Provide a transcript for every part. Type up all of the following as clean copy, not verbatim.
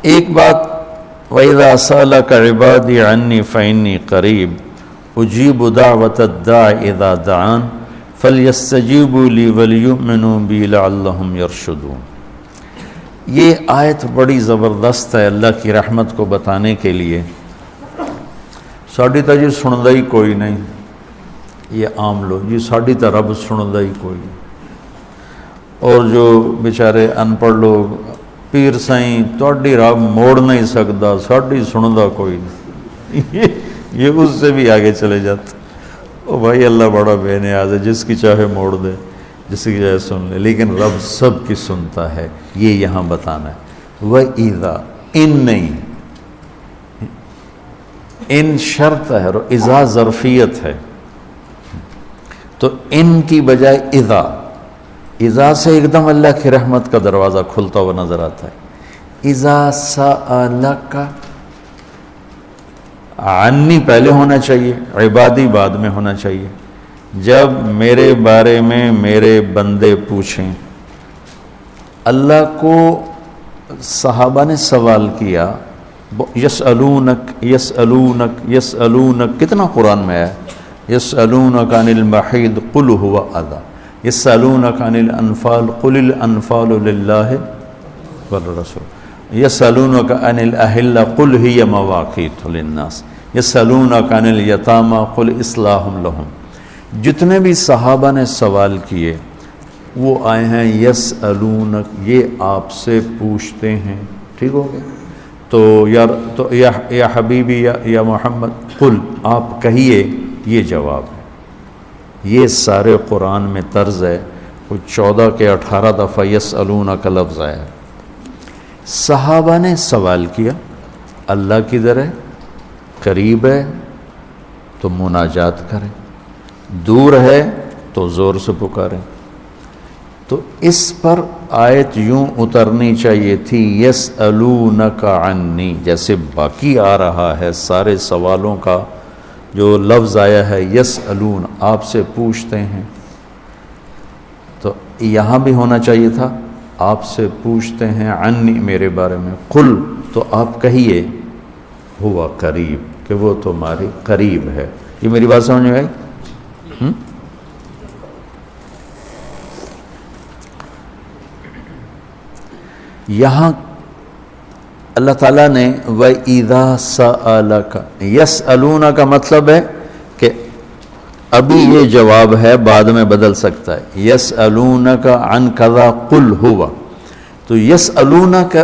ایک بات وَإِذَا سَأَلَكَ عِبَادِي عَنِّي فَإِنِّي قَرِيبٌ أُجِيبُ دَعْوَةَ الدَّاعِ إِذَا دَعَانِ فَلْيَسْتَجِيبُوا لِي وَلْيُؤْمِنُوا بِي لَعَلَّهُمْ يَرْشُدُونَ۔ یہ آیت بڑی زبردست ہے اللہ کی رحمت کو بتانے کے لیے۔ ساڑی تا جی سندا ہی کوئی نہیں، یہ عام لوگ جی ساڑی تا رب سندا ہی کوئی نہیں، اور جو بیچارے ان پڑھ لوگ پیر سائیں تواڈی رب موڑ نہیں سکتا، ساڑی سندا کوئی نہیں، یہ اس سے بھی آگے چلے جاتے۔ او بھائی اللہ بڑا بے نیاز ہے، جس کی چاہے موڑ دے، جس کی چاہے سن لے، لیکن رب سب کی سنتا ہے، یہ یہاں بتانا ہے۔ وَإِذَا ان نہیں، ان شرط ہے اور اذا ظرفیت ہے، تو ان کی بجائے اذا سے ایک دم اللہ کی رحمت کا دروازہ کھلتا ہوا نظر آتا ہے۔ اذا سألک، عنی پہلے ہونا چاہیے، عبادی بعد میں ہونا چاہیے۔ جب میرے بارے میں میرے بندے پوچھیں، اللہ کو صحابہ نے سوال کیا، یسألونک یسألونک یسألونک، کتنا قرآن میں ہے، یسألونک عن المحیض قل هو اذی، یسألونک عن الانفال قل الانفال للہ والرسول، یسألونک عن الاہلہ قل ہی مواقیت للناس، یسألونک عن الیتامى قل اصلاح لہم۔ جتنے بھی صحابہ نے سوال کیے وہ آئے ہیں یسألونک، یہ آپ سے پوچھتے ہیں، ٹھیک ہو گیا؟ تو یا حبیبی یا محمد قل، آپ کہیے، یہ جواب ہے۔ یہ سارے قرآن میں طرز ہے، کوئی 14 کے 18 دفعہ یسألونک کا لفظ آیا ہے۔ صحابہ نے سوال کیا، اللہ کدھر ہے، قریب ہے تو مناجات کریں، دور ہے تو زور سے پکاریں۔ تو اس پر آیت یوں اترنی چاہیے تھی، یسألونک عنی، جیسے باقی آ رہا ہے سارے سوالوں کا جو لفظ آیا ہے یسألون، آپ سے پوچھتے ہیں، تو یہاں بھی ہونا چاہیے تھا آپ سے پوچھتے ہیں، عنی میرے بارے میں، قل تو آپ کہیے، ہوا قریب کہ وہ تمہاری قریب ہے۔ یہ میری بات سمجھ میں آئی؟ یہاں اللہ تعالیٰ نے وَإِذَا سَأَلَكَ، یسألون کا مطلب ہے کہ ابھی یہ جواب ہے، بعد میں بدل سکتا ہے۔ یسألونک عن کذا قل ہوا، تو یسألونک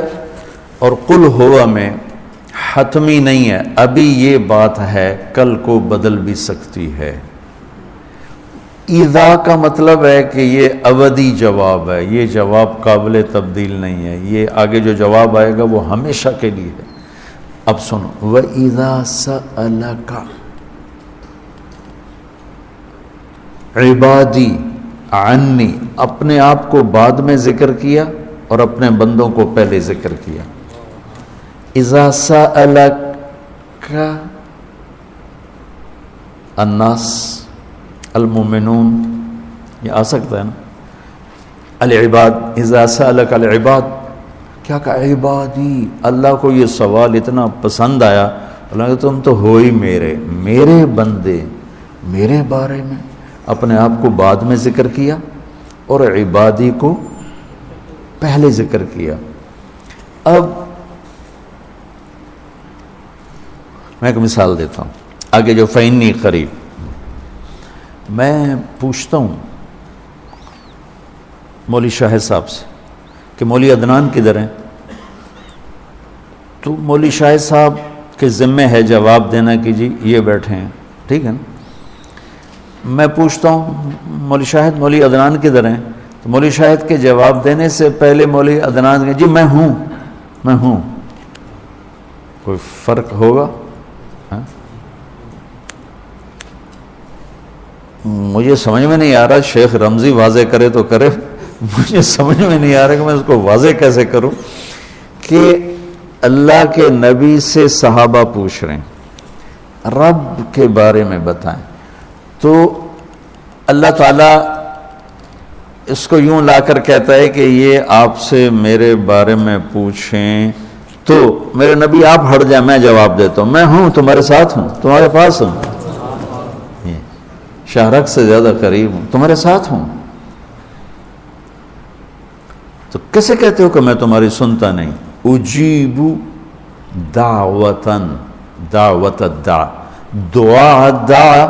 اور قل ہوا میں حتمی نہیں ہے، ابھی یہ بات ہے، کل کو بدل بھی سکتی ہے۔ اذا کا مطلب ہے کہ یہ ابدی جواب ہے، یہ جواب قابل تبدیل نہیں ہے، یہ آگے جو جواب آئے گا وہ ہمیشہ کے لیے ہے۔ اب سنو، وَإِذَا سَأَلَكَ عبادی عنی، اپنے آپ کو بعد میں ذکر کیا اور اپنے بندوں کو پہلے ذکر کیا۔ اذا سألک الناس المؤمنون، یہ آ سکتا ہے نا، العباد، اذا سألک العباد، کیا کہا عبادی، اللہ کو یہ سوال اتنا پسند آیا، اللہ کہ تم تو ہو ہی میرے بندے، میرے بارے میں اپنے آپ کو بعد میں ذکر کیا اور عبادی کو پہلے ذکر کیا۔ اب میں ایک مثال دیتا ہوں آگے، جو فإنی قریب، میں پوچھتا ہوں مولوی شاہد صاحب سے کہ مولوی عدنان کدھر ہیں، تو مولوی شاہد صاحب کے ذمہ ہے جواب دینا کہ جی یہ بیٹھے ہیں، ٹھیک ہے نا۔ میں پوچھتا ہوں مولوی شاہد مولوی عدنان کدھر ہیں، تو مولوی شاہد کے جواب دینے سے پہلے مولوی عدنان کہ جی میں ہوں، کوئی فرق ہوگا؟ مجھے سمجھ میں نہیں آ رہا، شیخ رمزی واضح کرے تو کرے، مجھے سمجھ میں نہیں آ رہا کہ میں اس کو واضح کیسے کروں کہ اللہ کے نبی سے صحابہ پوچھ رہے ہیں رب کے بارے میں بتائیں، تو اللہ تعالیٰ اس کو یوں لا کر کہتا ہے کہ یہ آپ سے میرے بارے میں پوچھیں تو میرے نبی آپ ہٹ جائیں، میں جواب دیتا ہوں، میں ہوں، تمہارے ساتھ ہوں، تمہارے پاس ہوں، شہرک سے زیادہ قریب ہوں، تمہارے ساتھ ہوں. تو کیسے کہتے ہو کہ میں تمہاری سنتا نہیں؟ اجیب دعوتن، دعوت الدع، دعا دعا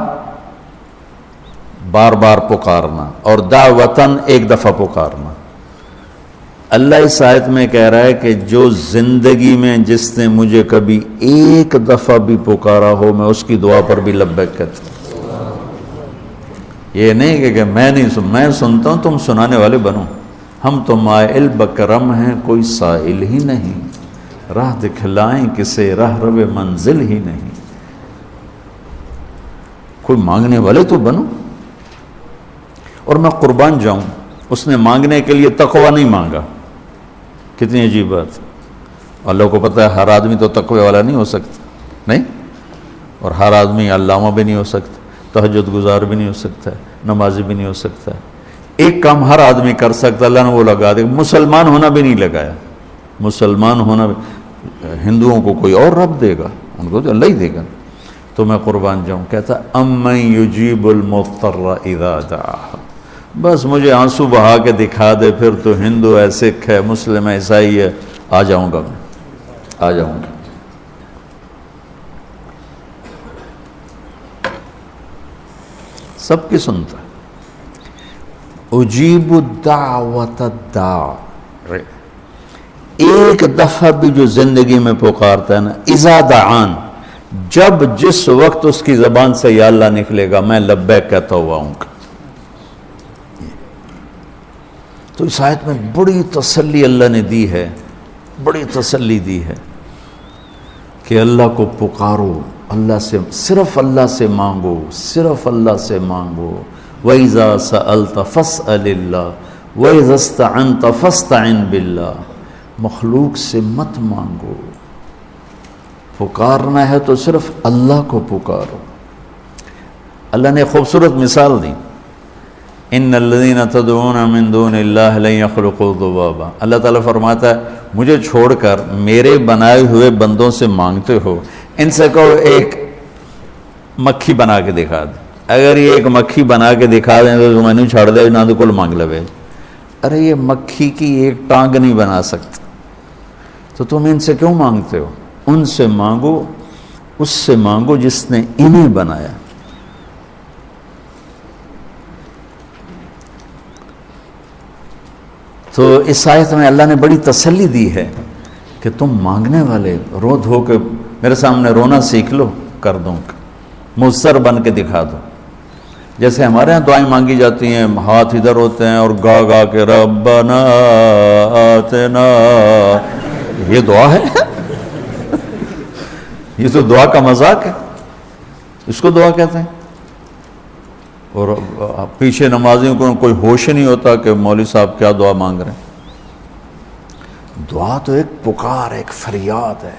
بار بار پکارنا، اور دعوتن ایک دفعہ پکارنا. اللہ اس آیت میں کہہ رہا ہے کہ جو زندگی میں جس نے مجھے کبھی ایک دفعہ بھی پکارا ہو، میں اس کی دعا پر بھی لبیک کہتا ہوں. یہ نہیں کہ میں نہیں میں سنتا ہوں، تم سنانے والے بنو. ہم تو مائل بکرم ہیں، کوئی سائل ہی نہیں، راہ دکھلائیں کسے راہ رو منزل ہی نہیں. کوئی مانگنے والے تو بنو. اور میں قربان جاؤں، اس نے مانگنے کے لیے تقوی نہیں مانگا. کتنی عجیب بات. اللہ کو پتہ ہے ہر آدمی تو تقوی والا نہیں ہو سکتا، نہیں، اور ہر آدمی علامہ بھی نہیں ہو سکتا، تہجد گزار بھی نہیں ہو سکتا ہے، نمازی بھی نہیں ہو سکتا ہے. ایک کام ہر آدمی کر سکتا، اللہ نے وہ لگا دے. مسلمان ہونا بھی نہیں لگایا. مسلمان ہونا بھی، ہندوؤں کو کوئی اور رب دے گا، ان کو تو اللہ ہی دے گا. تو میں قربان جاؤں، کہتا امن یجیب المضطر اذا دعاہ. بس مجھے آنسو بہا کے دکھا دے، پھر تو ہندو ہے، سکھ ہے، مسلم ہے، عیسائی ہے، آ جاؤں گا، میں آ جاؤں گا. سب کی سنتا ہے. اجیب دعوت الداع، ایک دفعہ بھی جو زندگی میں پکارتا ہے نا، اذا دعان، جب جس وقت اس کی زبان سے یا اللہ نکلے گا، میں لبیک کہتا ہوا ہوں. تو اس آیت میں بڑی تسلی اللہ نے دی ہے، بڑی تسلی دی ہے کہ اللہ کو پکارو، اللہ سے، صرف اللہ سے مانگو، صرف اللہ سے مانگو. وَإِذَا سَأَلْتَ فَاسْأَلِ اللَّهِ وَإِذَا اسْتَعَنْتَ فَاسْتَعِنْ بِاللَّهِ. مخلوق سے مت مانگو، پکارنا ہے تو صرف اللہ کو پکارو. اللہ نے خوبصورت مثال دی، ان الذین تدعون من دون اللہ لن یخلقوا ذبابا. اللہ تعالیٰ فرماتا ہے مجھے چھوڑ کر میرے بنائے ہوئے بندوں سے مانگتے ہو، ان سے کہو ایک مکھی بنا کے دکھا دے. اگر یہ ایک مکھی بنا کے دکھا دیں تو میں نہیں چھاڑ دے، نہ تو کل مانگ لے. ارے یہ مکھی کی ایک ٹانگ نہیں بنا سکتا، تو تم ان سے کیوں مانگتے ہو؟ ان سے مانگو، اس سے مانگو جس نے انہیں بنایا. تو اس آیت میں اللہ نے بڑی تسلی دی ہے کہ تم مانگنے والے رو دھو کے میرے سامنے رونا سیکھ لو، کر دوں، مضطر بن کے دکھا دو. جیسے ہمارے ہاں دعائیں مانگی جاتی ہیں، ہاتھ ادھر ہوتے ہیں اور گا گا کے ربنا آتنا، یہ دعا ہے؟ یہ تو دعا کا مذاق ہے، اس کو دعا کہتے ہیں. اور پیچھے نمازیوں کو کوئی ہوش نہیں ہوتا کہ مولوی صاحب کیا دعا مانگ رہے ہیں. دعا تو ایک پکار، ایک فریاد ہے،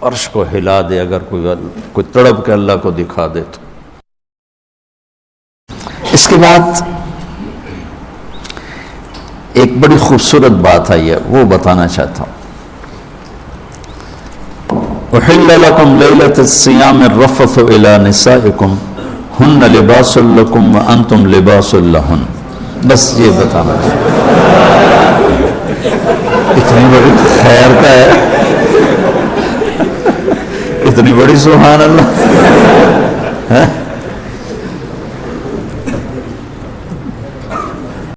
عرش کو ہلا دے. اگر کوئی تڑپ کے اللہ کو دکھا دے تو. اس کے بعد ایک بڑی خوبصورت بات آئی ہے، وہ بتانا چاہتا ہوں. احل لکم لیلۃ الصیام الرفث الی نسائکم ہن لباس لکم وانتم لباس لہن. بس یہ بتانا اتنی بڑی خیر کا ہے، اتنی بڑی سبحان اللہ.